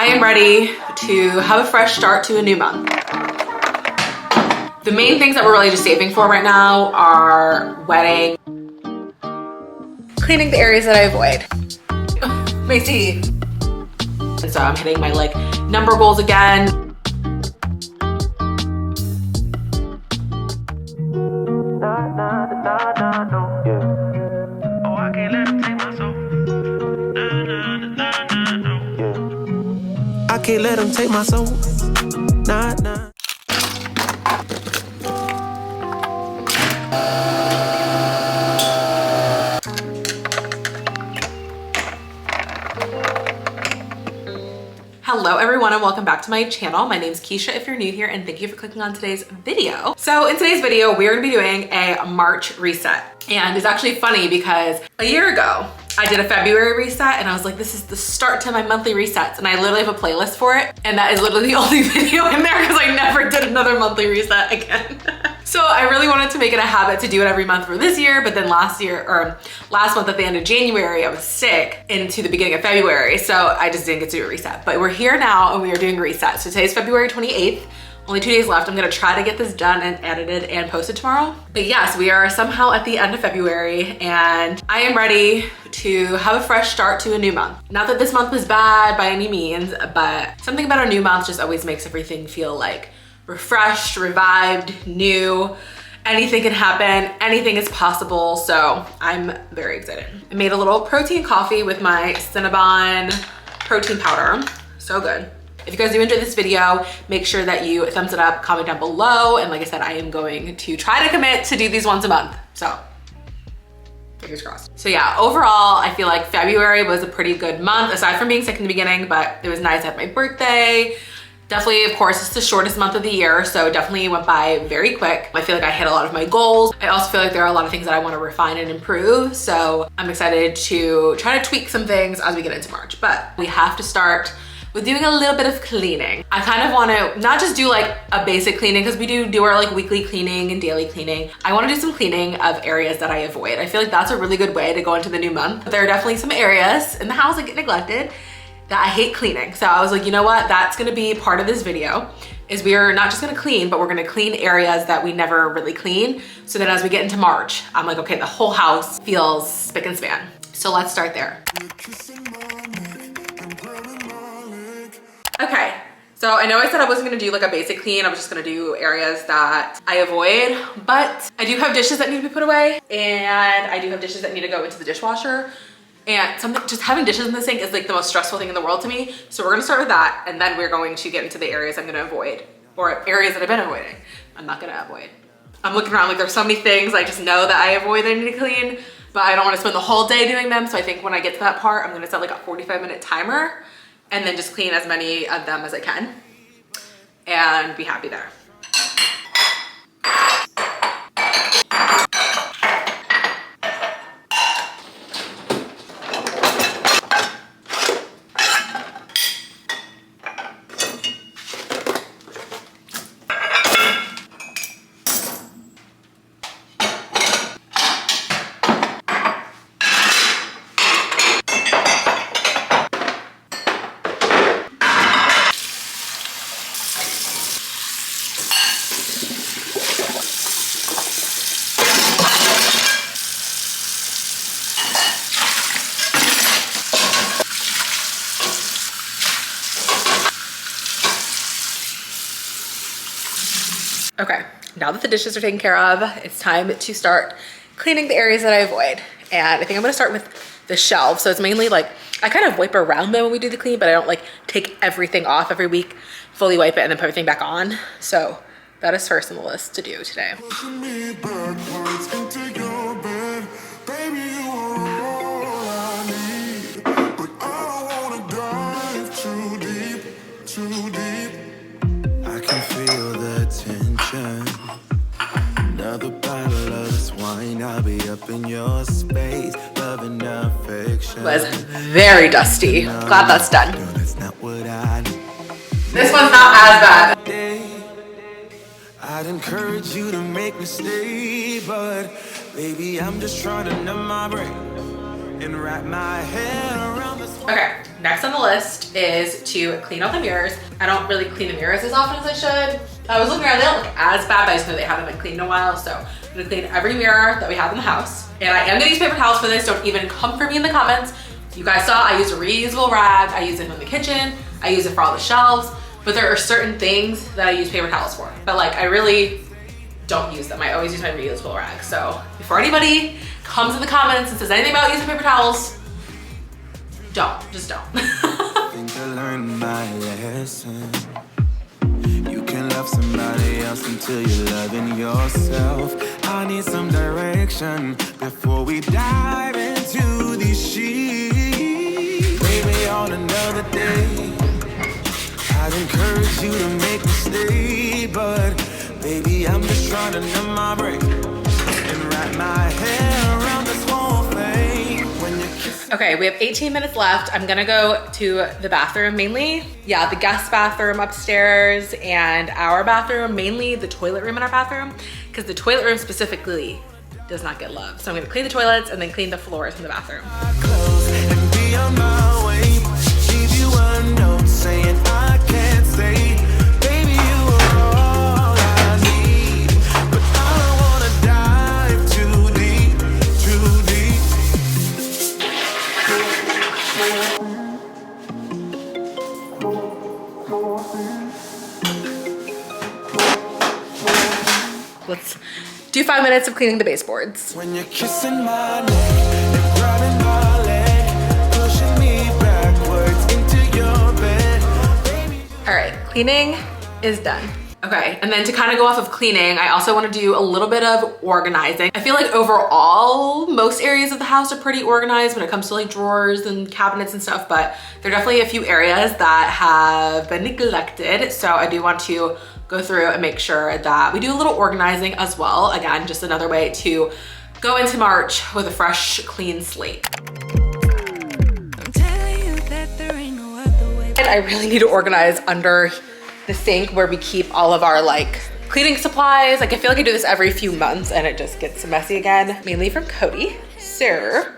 I am ready to have a fresh start to a new month. The main things that we're really just saving for right now are wedding, cleaning the areas that I avoid. Macy. And so I'm hitting my like number goals again. I can't let them take my soul. Nah, nah. Hello everyone and welcome back to my channel. My name is Keisha if you're new here, and thank you for clicking on today's video. So in today's video, we're gonna be doing a March reset. And it's actually funny because a year ago, I did a February reset and I was like, this is the start to my monthly resets. And I literally have a playlist for it. And that is literally the only video in there because I never did another monthly reset again. So I really wanted to make it a habit to do it every month for this year, but then last month at the end of January, I was sick into the beginning of February. So I just didn't get to do a reset, but we're here now and we are doing a reset. So today's February 28th. Only 2 days left. I'm gonna try to get this done and edited and posted tomorrow. But yes, we are somehow at the end of February and I am ready to have a fresh start to a new month. Not that this month was bad by any means, but something about a new month just always makes everything feel like refreshed, revived, new. Anything can happen, anything is possible. So I'm very excited. I made a little protein coffee with my Cinnabon protein powder. So good. If you guys do enjoy this video, make sure that you thumbs it up, comment down below. And like I said, I am going to try to commit to do these once a month. So fingers crossed. So yeah, overall, I feel like February was a pretty good month, aside from being sick in the beginning, but it was nice. I had my birthday. Definitely, of course, it's the shortest month of the year, so definitely went by very quick. I feel like I hit a lot of my goals. I also feel like there are a lot of things that I want to refine and improve, so I'm excited to try to tweak some things as we get into March. But we have to start with doing a little bit of cleaning. I kind of want to not just do like a basic cleaning, because we do our like weekly cleaning and daily cleaning. I want to do some cleaning of areas that I avoid. I feel like that's a really good way to go into the new month. But there are definitely some areas in the house that get neglected that I hate cleaning. So I was like, you know what? That's gonna be part of this video, is we are not just gonna clean, but we're gonna clean areas that we never really clean. So that as we get into March, I'm like, okay, the whole house feels spick and span. So let's start there. Okay, so I know I said I wasn't gonna do like a basic clean. I was just gonna do areas that I avoid, but I do have dishes that need to be put away, and I do have dishes that need to go into the dishwasher. And just having dishes in the sink is like the most stressful thing in the world to me. So we're gonna start with that, and then we're going to get into the areas I'm gonna avoid, or areas that I've been avoiding. I'm not gonna avoid. I'm looking around like there's so many things I just know that I avoid that I need to clean, but I don't wanna spend the whole day doing them. So I think when I get to that part, I'm gonna set like a 45-minute timer and then just clean as many of them as I can and be happy there. Okay, now that the dishes are taken care of, it's time to start cleaning the areas that I avoid. And I think I'm gonna start with the shelves. So it's mainly like, I kind of wipe around them when we do the clean, but I don't like take everything off every week, fully wipe it and then put everything back on. So that is first on the list to do today. I can feel the tension. Another bottle of this wine, I'll be up in your space, loving affection. It was very dusty. Glad that's done. Girl, that's not what I need. This one's not as bad. I'd encourage you to make me stay, but baby, I'm just trying to numb my brain. and wrap my head around this. Okay, next on the list is to clean out the mirrors. I don't really clean the mirrors as often as I should. I was looking around, they don't look as bad, but I just know they haven't been cleaned in a while, so I'm gonna clean every mirror that we have in the house. And I am gonna use paper towels for this. Don't even come for me in the comments. You guys saw I used a reusable rag. I use it in the kitchen. I use it for all the shelves, but there are certain things that I use paper towels for. But like, I really don't use them. I always use my reusable rag. So before anybody comes in the comments and says anything about using paper towels, just don't. I think I learned my lesson. You can love somebody else until you're loving yourself. I need some direction before we dive into these sheets. Maybe on another day, I'd encourage you to make me stay, but baby, I'm just trying to numb my brain and wrap my head around this whole thing. When you kiss. Okay, we have 18 minutes left. I'm gonna go to the bathroom mainly. Yeah, the guest bathroom upstairs and our bathroom, mainly the toilet room in our bathroom, because the toilet room specifically does not get love. So I'm gonna clean the toilets and then clean the floors in the bathroom. And be on my way. Leave you a note saying I can't stay. Baby, you are all I need, but I don't wanna dive too deep, too deep. Let's do 5 minutes of cleaning the baseboards. When you're kissing my neck and grabbing my leg, pushing me backwards into your bed, baby. All right, cleaning is done. Okay, and then to kind of go off of cleaning, I also want to do a little bit of organizing. I feel like overall, most areas of the house are pretty organized when it comes to like drawers and cabinets and stuff, but there are definitely a few areas that have been neglected. So I do want to go through and make sure that we do a little organizing as well. Again, just another way to go into March with a fresh, clean slate. And I really need to organize under the sink where we keep all of our like cleaning supplies. Like I feel like I do this every few months and it just gets messy again, mainly from Cody. Sir,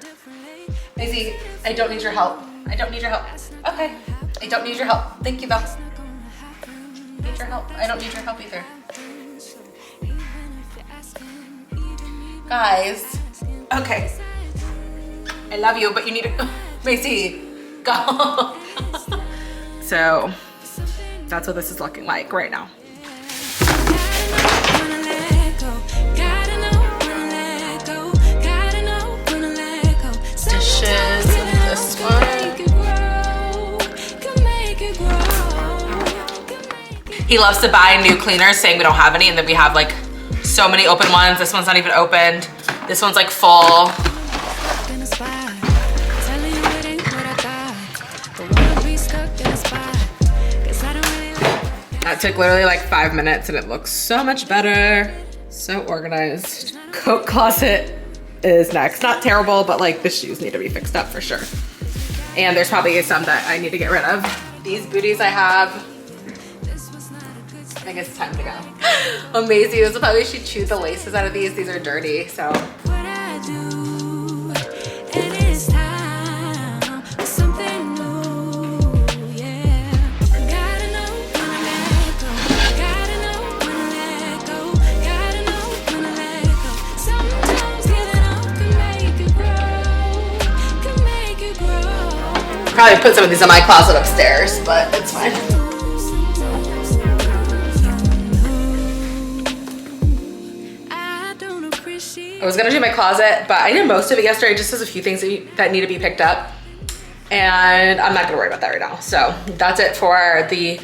Maisie, I don't need your help. I don't need your help. Okay, I don't need your help. Thank you, though. Need your help. I don't need your help either. Guys, okay. I love you, but you need to, Maisie, go. So that's what this is looking like right now. Dishes and this one. He loves to buy new cleaners saying we don't have any, and then we have like so many open ones. This one's not even opened. This one's like full. That took literally like 5 minutes and it looks so much better. So organized. Coat closet is next. Not terrible, but like the shoes need to be fixed up for sure. And there's probably some that I need to get rid of. These booties I have, I guess it's time to go. Amazing. This is probably should chew the laces out of these. These are dirty, so. Probably put some of these in my closet upstairs, but it's fine. I was gonna do my closet, but I did most of it yesterday. Just has a few things that need to be picked up, and I'm not gonna worry about that right now. So that's it for the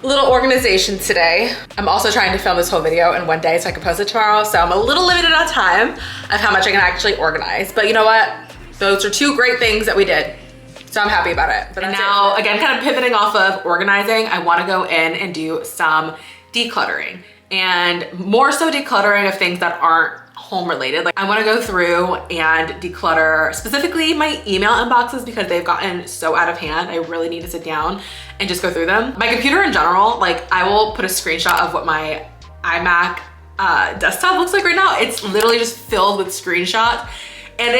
little organization today. I'm also trying to film this whole video in one day so I can post it tomorrow. So I'm a little limited on time of how much I can actually organize. But you know what? Those are two great things that we did. So I'm happy about it. But now, again, kind of pivoting off of organizing, I wanna go in and do some decluttering, and more so decluttering of things that aren't home related. Like I wanna go through and declutter specifically my email inboxes because they've gotten so out of hand. I really need to sit down and just go through them. My computer in general, like I will put a screenshot of what my iMac desktop looks like right now. It's literally just filled with screenshots, and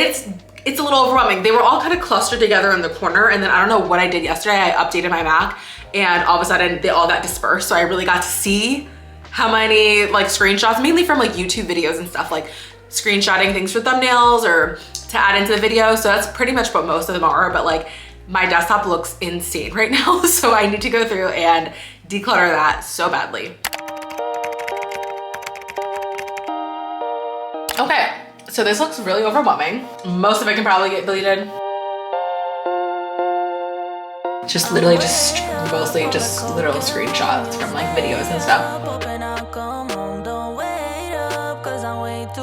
it's a little overwhelming. They were all kind of clustered together in the corner, and then I don't know what I did yesterday. I updated my Mac and all of a sudden they all got dispersed. So I really got to see how many like screenshots, mainly from like YouTube videos and stuff, like screenshotting things for thumbnails or to add into the video. So that's pretty much what most of them are, but like my desktop looks insane right now. So I need to go through and declutter that so badly. Okay, so this looks really overwhelming. Most of it can probably get deleted. Just literally just mostly just literal screenshots from like videos and stuff.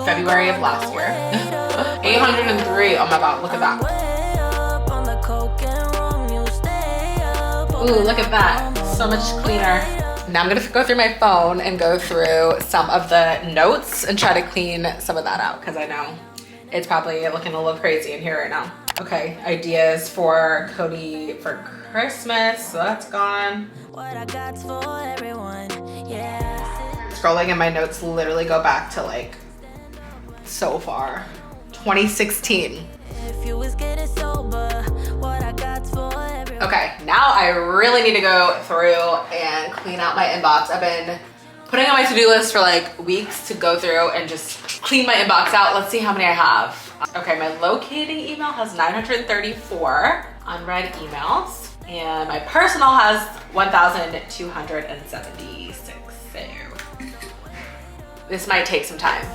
February of last year. 803, oh my God, look at that. Ooh, look at that, so much cleaner. Now I'm gonna go through my phone and go through some of the notes and try to clean some of that out because I know it's probably looking a little crazy in here right now. Okay, ideas for Cody for Christmas, so that's gone. Scrolling in my notes literally go back to like so far. 2016. Okay, now I really need to go through and clean out my inbox. I've been putting on my to-do list for like weeks to go through and just clean my inbox out. Let's see how many I have. Okay, my locating email has 934 unread emails, and my personal has 1,276. So this might take some time.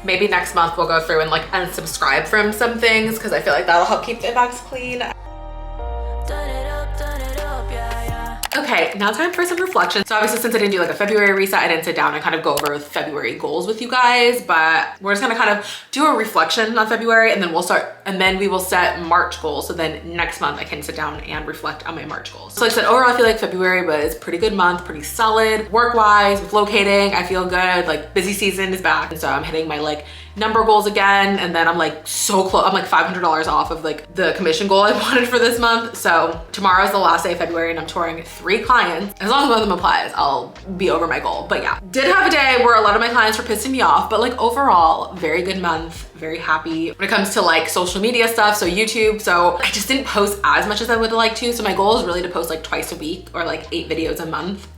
Maybe next month we'll go through and like unsubscribe from some things because I feel like that'll help keep the inbox clean. Okay, now time for some reflection. So obviously since I didn't do like a February reset, I didn't sit down and kind of go over February goals with you guys, but we're just gonna kind of do a reflection on February and then we will set March goals. So then next month I can sit down and reflect on my March goals. So like I said, overall I feel like February was a pretty good month, pretty solid. Work-wise, with locating, I feel good. Like busy season is back. And so I'm hitting my like number goals again, and then I'm like so close. I'm like $500 off of like the commission goal I wanted for this month. So tomorrow's the last day of February and I'm touring 3 clients. As long as one of them applies, I'll be over my goal. But yeah, did have a day where a lot of my clients were pissing me off, but like overall, very good month, very happy when it comes to like social media stuff. So YouTube, so I just didn't post as much as I would like to. So my goal is really to post like twice a week or like 8 videos a month.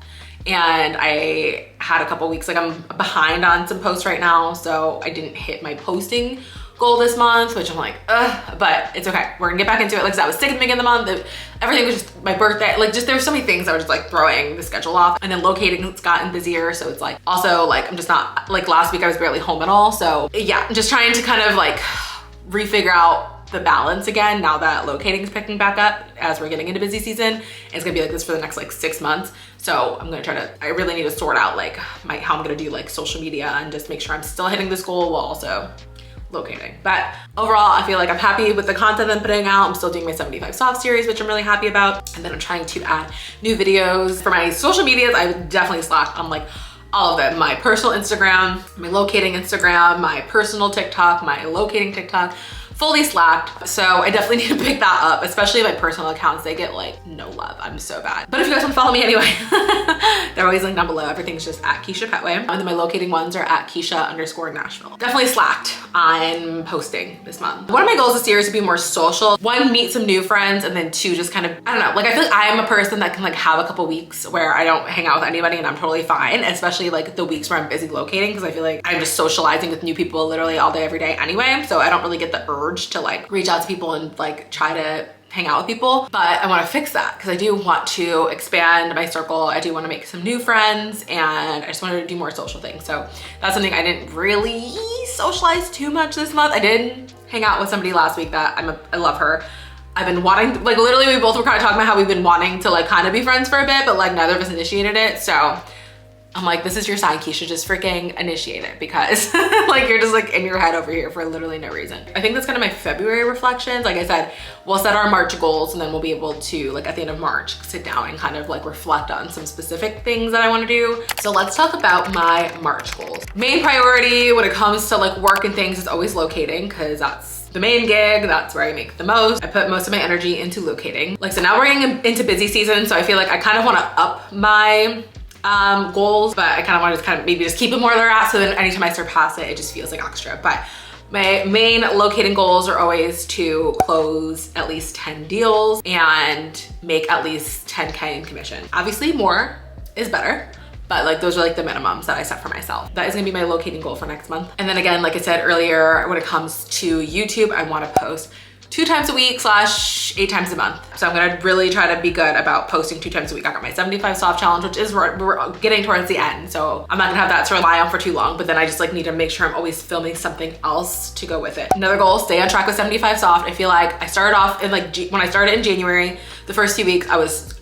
And I had a couple weeks, like I'm behind on some posts right now. So I didn't hit my posting goal this month, which I'm like, ugh, but it's okay. We're gonna get back into it. Like I said, I was sick at the beginning of the month. Everything was just my birthday. Like just, there's so many things that were just like throwing the schedule off, and then locating has gotten busier. So it's like, also like, I'm just not, like last week I was barely home at all. So yeah, I'm just trying to kind of like refigure out the balance again now that locating is picking back up as we're getting into busy season. It's gonna be like this for the next like 6 months. So I'm gonna try to, I really need to sort out like how I'm gonna do like social media and just make sure I'm still hitting this goal while also locating. But overall, I feel like I'm happy with the content I'm putting out. I'm still doing my 75 soft series, which I'm really happy about. And then I'm trying to add new videos. For my social medias, I definitely slacked on like all of them. My personal Instagram, my locating Instagram, my personal TikTok, my locating TikTok, fully slacked. So I definitely need to pick that up, especially my personal accounts. They get like no love. I'm so bad. But if you guys want to follow me anyway, they're always linked down below. Everything's just at Keisha Pettway. And then my locating ones are at Keisha_Nashville. Definitely slacked on posting this month. One of my goals this year is to be more social. 1, meet some new friends, and then 2, just kind of, I don't know, like I feel like I am a person that can like have a couple weeks where I don't hang out with anybody and I'm totally fine, especially like the weeks where I'm busy locating, because I feel like I'm just socializing with new people literally all day, every day anyway. So I don't really get the urge to like reach out to people and like try to hang out with people. But I want to fix that because I do want to expand my circle. I do want to make some new friends, and I just wanted to do more social things. So that's something I didn't really socialize too much this month. I did hang out with somebody last week that I love her. I've been wanting, like literally we both were kind of talking about how we've been wanting to like kind of be friends for a bit, but like neither of us initiated it. So I'm like, this is your sign, Keisha, just freaking initiate it, because like you're just like in your head over here for literally no reason. I think that's kind of my February reflections. Like I said, we'll set our March goals, and then we'll be able to like at the end of March sit down and kind of like reflect on some specific things that I want to do. So let's talk about my March goals. Main priority when it comes to like work and things is always locating, because that's the main gig. That's where I make the most. I put most of my energy into locating. Like, so now we're getting into busy season, so I feel like I kind of want to up my goals, but I kind of want to just maybe just keep them where they're at, so then anytime I surpass it, it just feels like extra. But my main locating goals are always to close at least 10 deals and make at least 10K in commission. Obviously more is better, but like those are like the minimums that I set for myself. That is gonna be my locating goal for next month. And then again, like I said earlier, when it comes to YouTube, I wanna post 2 times a week / 8 times a month. So I'm gonna really try to be good about posting 2 times a week. I got my 75 soft challenge, which is we're getting towards the end. So I'm not gonna have that to rely on for too long, but then I just like need to make sure I'm always filming something else to go with it. Another goal, stay on track with 75 soft. I feel like I started off in like, when I started in January, the first few weeks I was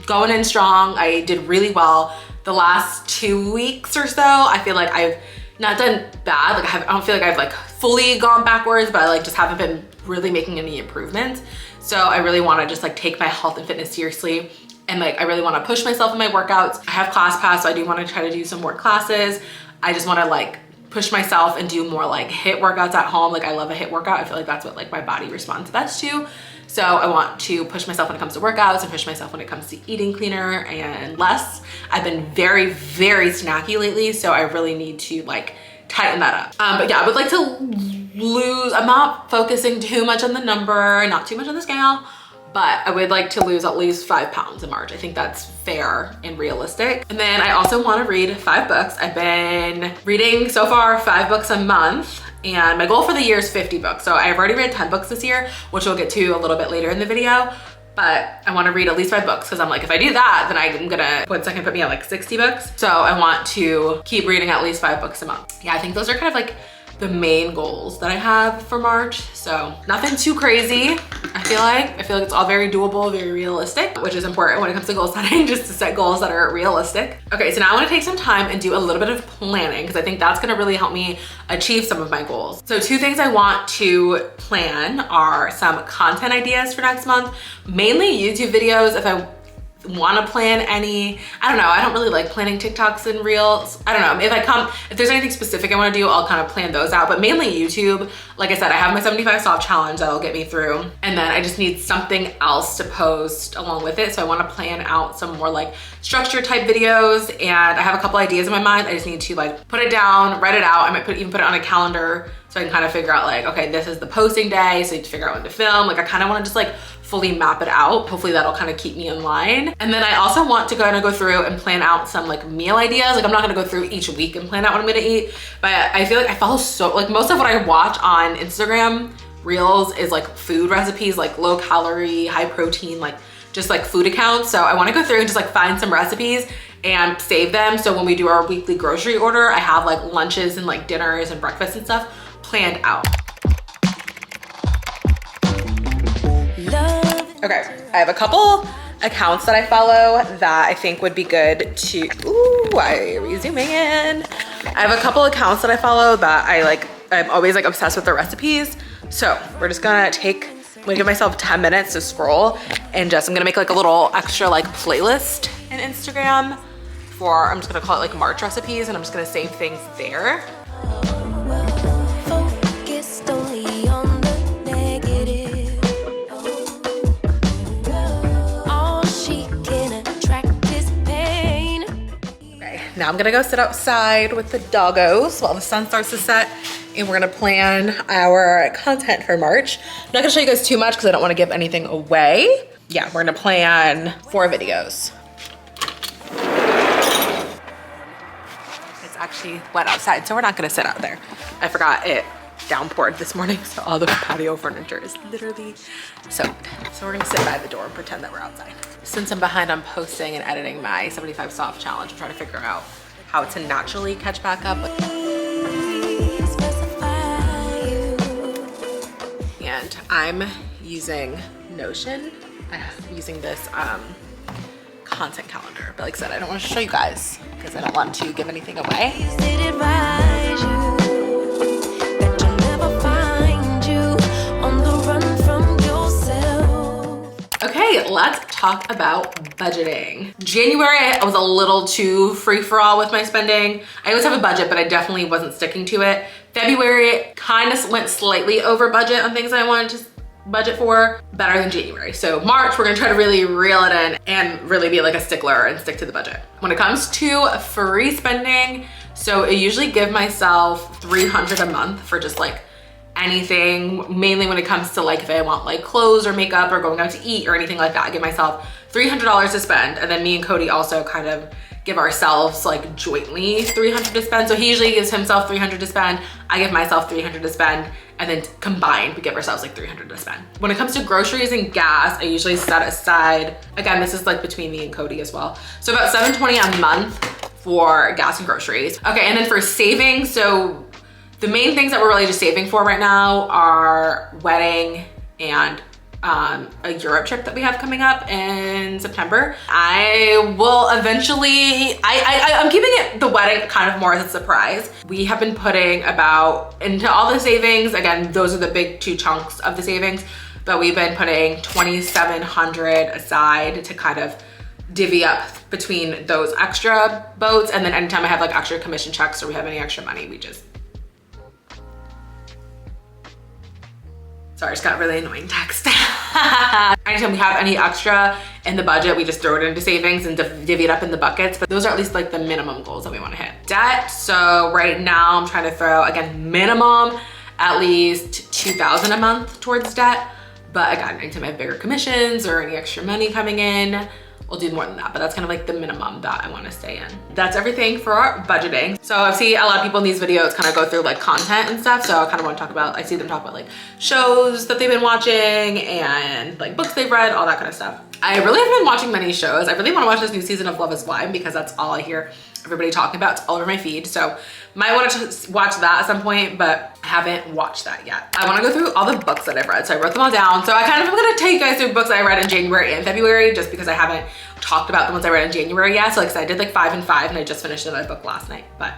going in strong. I did really well. The last 2 weeks or so, I feel like I've not done bad. Like I don't feel like I've like fully gone backwards, but I like just haven't been really making any improvements. So I really want to just like take my health and fitness seriously. And like, I really want to push myself in my workouts. I have ClassPass, so I do want to try to do some more classes. I just want to like push myself and do more like HIIT workouts at home. Like I love a HIIT workout. I feel like that's what like my body responds best to. So I want to push myself when it comes to workouts and push myself when it comes to eating cleaner and less. I've been very, very snacky lately, so I really need to like tighten that up. But yeah, I would like to lose, I'm not focusing too much on the number, not too much on the scale, but I would like to lose at least 5 pounds in March. I think that's fair and realistic. And then I also want to read 5 books. I've been reading so far 5 books a month, and my goal for the year is 50 books. So I've already read 10 books this year, which we'll get to a little bit later in the video. But I want to read at least 5 books because I'm like, if I do that, then I'm gonna, what's that gonna put me at like 60 books? So I want to keep reading at least 5 books a month. Yeah, I think those are kind of like the main goals that I have for March. So nothing too crazy. I feel like it's all very doable, very realistic, which is important when it comes to goal setting, just to set goals that are realistic. Okay, so now I want to take some time and do a little bit of planning because I think that's going to really help me achieve some of my goals. So 2 things I want to plan are some content ideas for next month, mainly YouTube videos. If I want to plan any, I don't know, I don't really like planning TikToks and Reels. I don't know, if there's anything specific I want to do, I'll kind of plan those out, but mainly YouTube. Like I said, I have my 75 soft challenge that'll get me through, and then I just need something else to post along with it. So I want to plan out some more like structure type videos, and I have a couple ideas in my mind. I just need to like put it down, write it out. I might even put it on a calendar so I can kind of figure out like, okay, this is the posting day, so you have to figure out when to film. Like I kind of want to just like fully map it out. Hopefully that'll kind of keep me in line. And then I also want to kind of go through and plan out some like meal ideas. Like I'm not gonna go through each week and plan out what I'm gonna eat, but I feel like I follow like most of what I watch on Instagram Reels is like food recipes, like low calorie, high protein, like just like food accounts. So I want to go through and just like find some recipes and save them. So when we do our weekly grocery order, I have like lunches and like dinners and breakfast and stuff planned out. Okay, I have a couple accounts that I follow that I think would be good to, ooh, why are we zooming in? I have a couple accounts that I follow that I'm always like obsessed with their recipes. So we're just gonna give myself 10 minutes to scroll, and I'm gonna make like a little extra like playlist in Instagram for, I'm just gonna call it like March recipes, and I'm just gonna save things there. Now I'm gonna go sit outside with the doggos while the sun starts to set, and we're gonna plan our content for March. I'm not gonna show you guys too much because I don't wanna give anything away. Yeah, we're gonna plan 4 videos. It's actually wet outside, so we're not gonna sit out there. I forgot it downpoured this morning, so all the patio furniture is literally soaked. So we're gonna sit by the door and pretend that we're outside. Since I'm behind on posting and editing my 75 soft challenge, I'm trying to figure out how to naturally catch back up. And I'm using Notion. I'm using this content calendar, but like I said, I don't want to show you guys because I don't want to give anything away. Okay, let's talk about budgeting. January, I was a little too free-for-all with my spending. I always have a budget, but I definitely wasn't sticking to it. February kind of went slightly over budget on things I wanted to budget for, better than January. So March, we're gonna try to really reel it in and really be like a stickler and stick to the budget. When it comes to free spending, so I usually give myself $300 a month for just like anything, mainly when it comes to like if I want like clothes or makeup or going out to eat or anything like that. I give myself $300 to spend, and then me and Cody also kind of give ourselves like jointly $300 to spend. So he usually gives himself $300 to spend, I give myself $300 to spend, and then combined we give ourselves like $300 to spend. When it comes to groceries and gas, I usually set aside, again, this is like between me and Cody as well, so about $720 a month for gas and groceries. Okay, and then for savings, so the main things that we're really just saving for right now are wedding and a Europe trip that we have coming up in September. I will eventually, I'm keeping it, the wedding kind of more as a surprise. We have been putting about into all the savings. Again, those are the big two chunks of the savings, but we've been putting $2,700 aside to kind of divvy up between those extra boats. And then anytime I have like extra commission checks or we have any extra money, we just, sorry, I just got a really annoying text. Anytime we have any extra in the budget, we just throw it into savings and divvy it up in the buckets. But those are at least like the minimum goals that we want to hit. Debt, so right now I'm trying to throw, again, minimum at least $2,000 a month towards debt. But again, anytime I have bigger commissions or any extra money coming in, we'll do more than that, but that's kind of like the minimum that I want to stay in. That's everything for our budgeting. So I see a lot of people in these videos kind of go through like content and stuff. So I kind of want to talk about, I see them talk about like shows that they've been watching and like books they've read, all that kind of stuff. I really haven't been watching many shows. I really want to watch this new season of Love is Blind because that's all I hear everybody talking about. It's all over my feed. So might want to watch that at some point, but I haven't watched that yet. I want to go through all the books that I've read. So I wrote them all down. So I kind of am going to take you guys through books I read in January and February, just because I haven't talked about the ones I read in January yet. So like I did like 5 and 5 and I just finished another book last night, but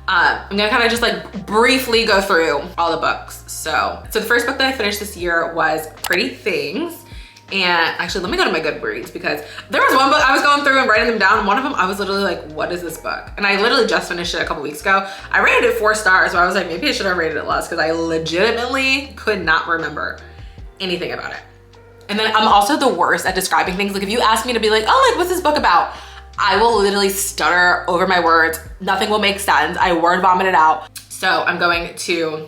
I'm gonna kind of just like briefly go through all the books. So the first book that I finished this year was Pretty Things. And actually, let me go to my Goodreads because there was one book I was going through and writing them down. One of them, I was literally like, what is this book? And I literally just finished it a couple weeks ago. I rated it 4 stars, so I was like, maybe I should have rated it less because I legitimately could not remember anything about it. And then I'm also the worst at describing things. Like if you ask me to be like, oh, like what's this book about? I will literally stutter over my words. Nothing will make sense. I word vomit it out. So I'm going to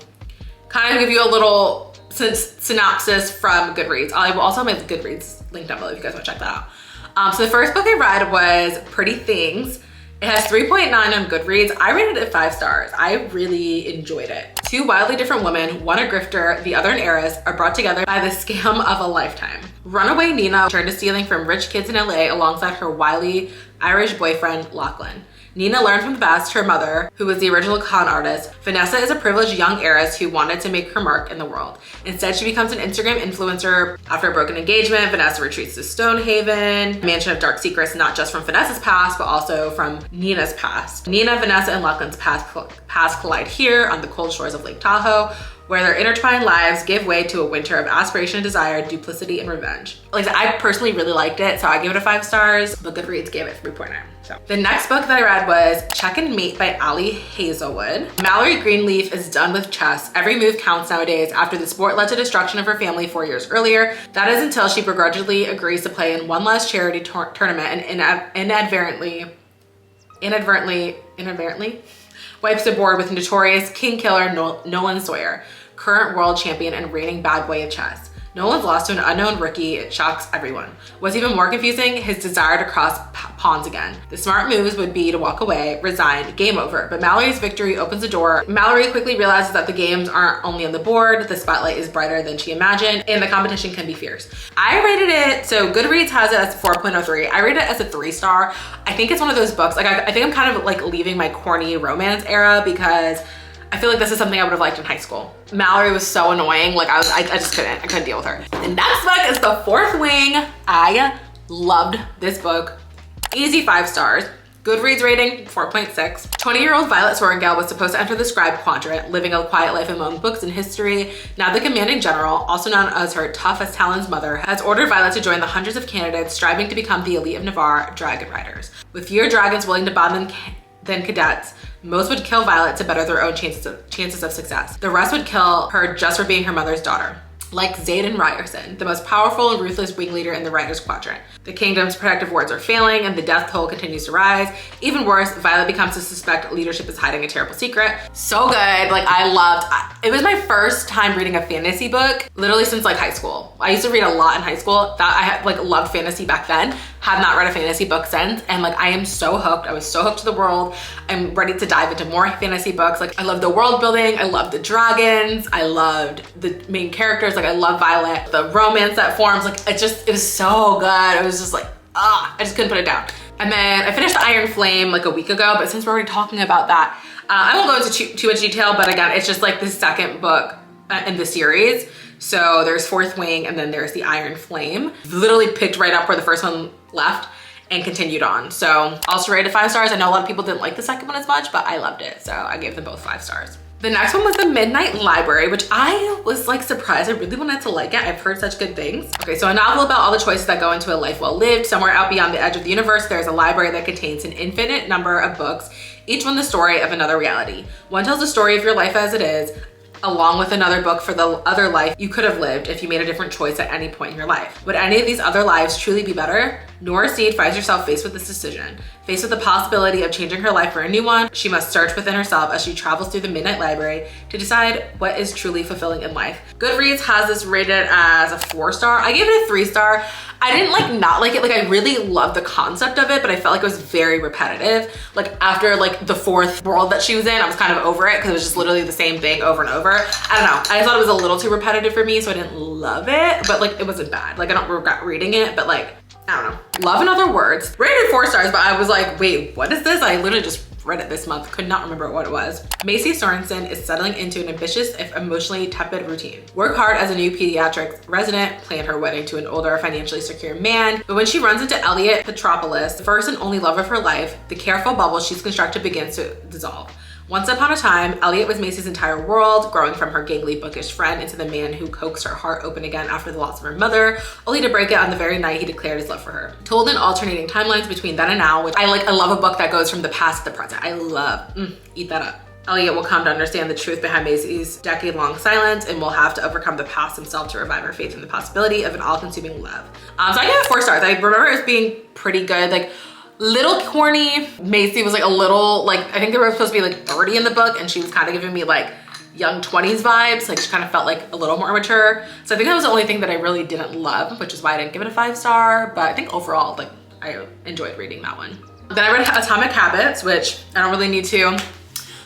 kind of give you a little synopsis from Goodreads. I will also have my Goodreads link down below if you guys want to check that out. So the first book I read was Pretty Things. It has 3.9 on Goodreads. I rated it 5 stars. I really enjoyed it. 2 wildly different women, one a grifter, the other an heiress, are brought together by the scam of a lifetime. Runaway Nina turned to stealing from rich kids in LA alongside her wily Irish boyfriend, Lachlan. Nina learned from the best her mother, who was the original con artist. Vanessa is a privileged young heiress who wanted to make her mark in the world. Instead, she becomes an Instagram influencer. After a broken engagement, Vanessa retreats to Stonehaven, a mansion of dark secrets, not just from Vanessa's past, but also from Nina's past. Nina, Vanessa, and Lachlan's past collide here on the cold shores of Lake Tahoe, where their intertwined lives give way to a winter of aspiration, desire, duplicity, and revenge. Like I personally really liked it, so I gave it a 5 stars, but Goodreads gave it 3.9. So the next book that I read was Check and Mate by Allie Hazelwood. Mallory Greenleaf is done with chess. Every move counts nowadays. After the sport led to destruction of her family 4 years earlier, that is until she begrudgingly agrees to play in one last charity tournament and inadvertently wipes the board with notorious king killer Nolan Sawyer, current world champion and reigning bad boy of chess. Nolan's lost to an unknown rookie. It shocks everyone. What's even more confusing, his desire to cross pawns again. The smart moves would be to walk away, resign, game over. But Mallory's victory opens the door. Mallory quickly realizes that the games aren't only on the board, the spotlight is brighter than she imagined, and the competition can be fierce. I rated it, so Goodreads has it as 4.03. I rated it as a 3 star. I think it's one of those books, like I think I'm kind of like leaving my corny romance era because I feel like this is something I would have liked in high school. Mallory was so annoying. Like I just couldn't deal with her. The next book is The Fourth Wing. I loved this book. Easy 5 stars. Goodreads rating 4.6. 20-year-old Violet Sorrengail was supposed to enter the scribe quadrant, living a quiet life among books and history. Now the commanding general, also known as her tough as Talon's mother, has ordered Violet to join the hundreds of candidates striving to become the elite of Navarre dragon riders. With fewer dragons willing to bond than cadets, most would kill Violet to better their own chances of success. The rest would kill her just for being her mother's daughter. Like Xaden Ryerson, the most powerful and ruthless wing leader in the Writer's Quadrant. The kingdom's protective wards are failing and the death toll continues to rise. Even worse, Violet becomes to suspect leadership is hiding a terrible secret. So good, like it was my first time reading a fantasy book, literally since like high school. I used to read a lot in high school. I had like loved fantasy back then, have not read a fantasy book since, and like I am so hooked. I was so hooked to the world. I'm ready to dive into more fantasy books. Like I love the world building, I love the dragons, I loved the main characters, like I love Violet, the romance that forms, like it was so good. It was just like, I just couldn't put it down. And then I finished the Iron Flame like a week ago, but since we're already talking about that, I won't go into too much detail, but again, it's just like the second book in the series. So there's Fourth Wing and then there's the Iron Flame. Literally picked right up where the first one left and continued on. So also rated 5 stars. I know a lot of people didn't like the second one as much, but I loved it. So I gave them both 5 stars. The next one was The Midnight Library, which I was like surprised. I really wanted to like it. I've heard such good things. Okay, so a novel about all the choices that go into a life well lived. Somewhere out beyond the edge of the universe, there's a library that contains an infinite number of books, each one the story of another reality. One tells the story of your life as it is, along with another book for the other life you could have lived if you made a different choice at any point in your life. Would any of these other lives truly be better? Nora Seed finds herself faced with this decision. Faced with the possibility of changing her life for a new one, she must search within herself as she travels through the Midnight Library to decide what is truly fulfilling in life. Goodreads has this rated as a 4-star. I gave it a 3-star. I didn't not like it. Like I really loved the concept of it, but I felt like it was very repetitive. Like after like the 4th world that she was in, I was kind of over it because it was just literally the same thing over and over. I don't know. I thought it was a little too repetitive for me, so I didn't love it, but like it wasn't bad. Like I don't regret reading it, but like, I don't know. Love in Other Words. Rated 4 stars, but I was like, wait, what is this? I literally just read it this month. Could not remember what it was. Macy Sorensen is settling into an ambitious, if emotionally tepid routine. Work hard as a new pediatric resident, plan her wedding to an older, financially secure man. But when she runs into Elliot Petropoulos, the first and only love of her life, the careful bubble she's constructed begins to dissolve. Once upon a time, Elliot was Macy's entire world, growing from her gangly, bookish friend into the man who coaxed her heart open again after the loss of her mother, only to break it on the very night he declared his love for her. Told in alternating timelines between then and now, which I love a book that goes from the past to the present. I love, eat that up. Elliot will come to understand the truth behind Macy's decade-long silence and will have to overcome the past himself to revive her faith in the possibility of an all-consuming love. So I gave it 4 stars. I remember it as being pretty good. Like, little corny. Macy was like a little, like, I think they were supposed to be like 30 in the book and she was kind of giving me like young 20s vibes. Like she kind of felt like a little more mature. So I think that was the only thing that I really didn't love, which is why I didn't give it a 5-star. But I think overall, like I enjoyed reading that one. Then I read Atomic Habits, which I don't really need to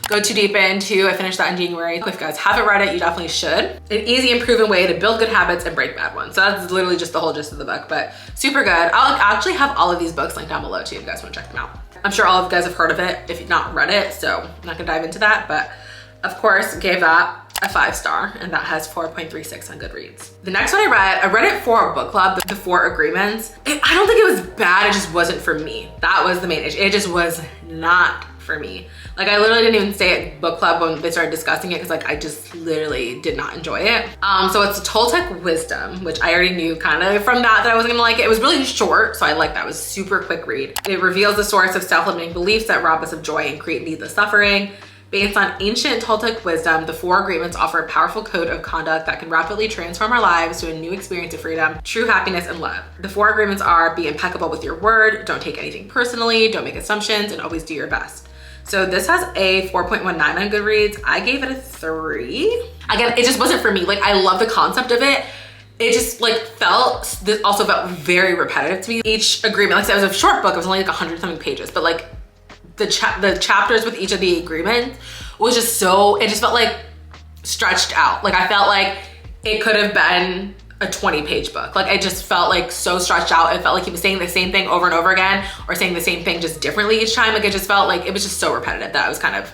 go too deep into. I finished that in January. If you guys haven't read it, you definitely should. An easy and proven way to build good habits and break bad ones. So that's literally just the whole gist of the book, but super good. I'll actually have all of these books linked down below too if you guys want to check them out. I'm sure all of you guys have heard of it if you've not read it, so I'm not gonna dive into that, but of course gave that a 5-star and that has 4.36 on Goodreads. The next one I read it for a book club, the 4 Agreements. I don't think it was bad, it just wasn't for me. That was the main issue. It just was not for me. Like I literally didn't even stay at book club when they started discussing it because like I just literally did not enjoy it. So it's Toltec Wisdom, which I already knew kind of from that I wasn't gonna like it. It was really short, so I liked that. It was super quick read. It reveals the source of self-limiting beliefs that rob us of joy and create needless suffering. Based on ancient Toltec wisdom, the 4 agreements offer a powerful code of conduct that can rapidly transform our lives to a new experience of freedom, true happiness, and love. The 4 agreements are: be impeccable with your word, don't take anything personally, don't make assumptions, and always do your best. So this has a 4.19 on Goodreads. I gave it a 3. Again, it just wasn't for me. Like I love the concept of it. It just like also felt very repetitive to me. Each agreement, like I said, it was a short book. It was only like 100-something pages, but like the chapters with each of the agreements was just so, it just felt like stretched out. Like I felt like it could have been a 20-page book. Like I just felt like so stretched out. It felt like he was saying the same thing over and over again or saying the same thing just differently each time. Like it just felt like it was just so repetitive that I was kind of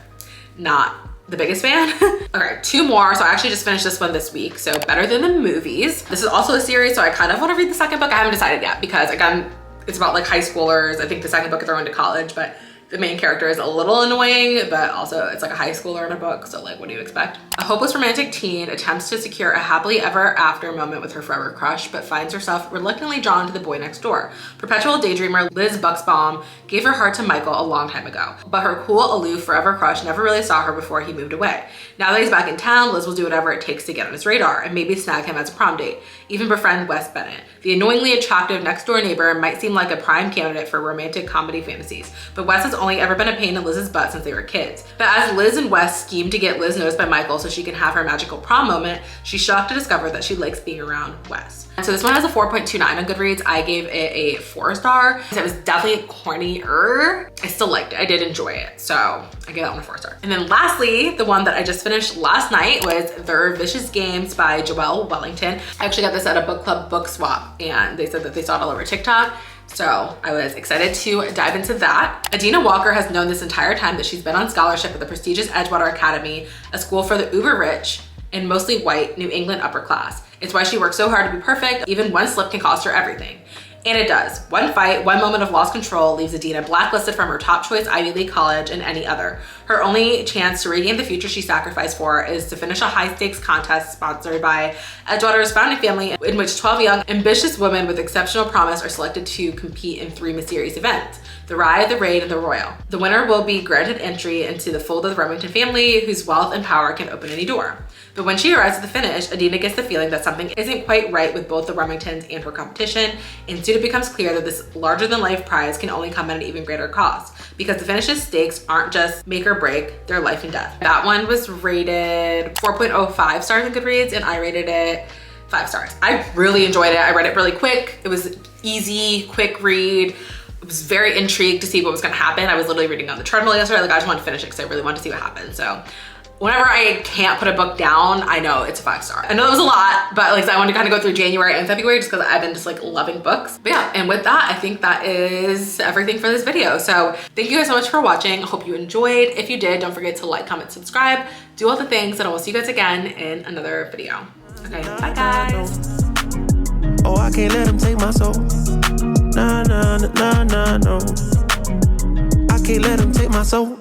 not the biggest fan. Okay, 2 more. So I actually just finished this one this week. So Better Than the Movies. This is also a series, so I kind of want to read the second book. I haven't decided yet because again, it's about like high schoolers. I think the second book they're going to college, but The main character is a little annoying, but also it's like a high schooler in a book, so like, what do you expect? A hopeless romantic teen attempts to secure a happily ever after moment with her forever crush, but finds herself reluctantly drawn to the boy next door. Perpetual daydreamer Liz Buxbaum gave her heart to Michael a long time ago, but her cool, aloof, forever crush never really saw her before he moved away. Now that he's back in town, Liz will do whatever it takes to get on his radar and maybe snag him as a prom date, even befriend Wes Bennett. The annoyingly attractive next door neighbor might seem like a prime candidate for romantic comedy fantasies, but Wes has only ever been a pain in Liz's butt since they were kids. But as Liz and Wes scheme to get Liz noticed by Michael so she can have her magical prom moment, she's shocked to discover that she likes being around Wes. And so this one has a 4.29 on Goodreads. I gave it a 4-star. It was definitely cornier. I still liked it. I did enjoy it. So I gave that one a 4-star. And then lastly, the one that I just finished last night was Their Vicious Games by Joelle Wellington. I actually got this at a book club book swap, and they said that they saw it all over TikTok. So I was excited to dive into that. Adina Walker has known this entire time that she's been on scholarship at the prestigious Edgewater Academy, a school for the uber rich and mostly white New England upper class. It's why she works so hard to be perfect. Even one slip can cost her everything. And it does. One fight, one moment of lost control leaves Adina blacklisted from her top choice Ivy League college and any other. Her only chance to regain the future she sacrificed for is to finish a high stakes contest sponsored by Edgewater's founding family, in which 12 young, ambitious women with exceptional promise are selected to compete in 3 mysterious events: the Ride, the Raid, and the Royal. The winner will be granted entry into the fold of the Remington family, whose wealth and power can open any door. But when she arrives at the finish, Adina gets the feeling that something isn't quite right with both the Remingtons and her competition, and soon it becomes clear that this larger-than-life prize can only come at an even greater cost, because the finish's stakes aren't just make or break, they're life and death. That one was rated 4.05 stars on Goodreads, and I rated it 5 stars. I really enjoyed it. I read it really quick. It was easy, quick read. I was very intrigued to see what was gonna happen. I was literally reading on the treadmill yesterday. Like, I just wanted to finish it because I really wanted to see what happened. So whenever I can't put a book down, I know it's a 5-star. I know that was a lot, but like I wanted to kind of go through January and February just because I've been just like loving books. But yeah, and with that, I think that is everything for this video. So thank you guys so much for watching. I hope you enjoyed. If you did, don't forget to like, comment, subscribe, do all the things, and I will see you guys again in another video. Okay, bye guys. Oh, I can't let him take my soul. Nah, nah, nah, nah, no. I can't let him take my soul.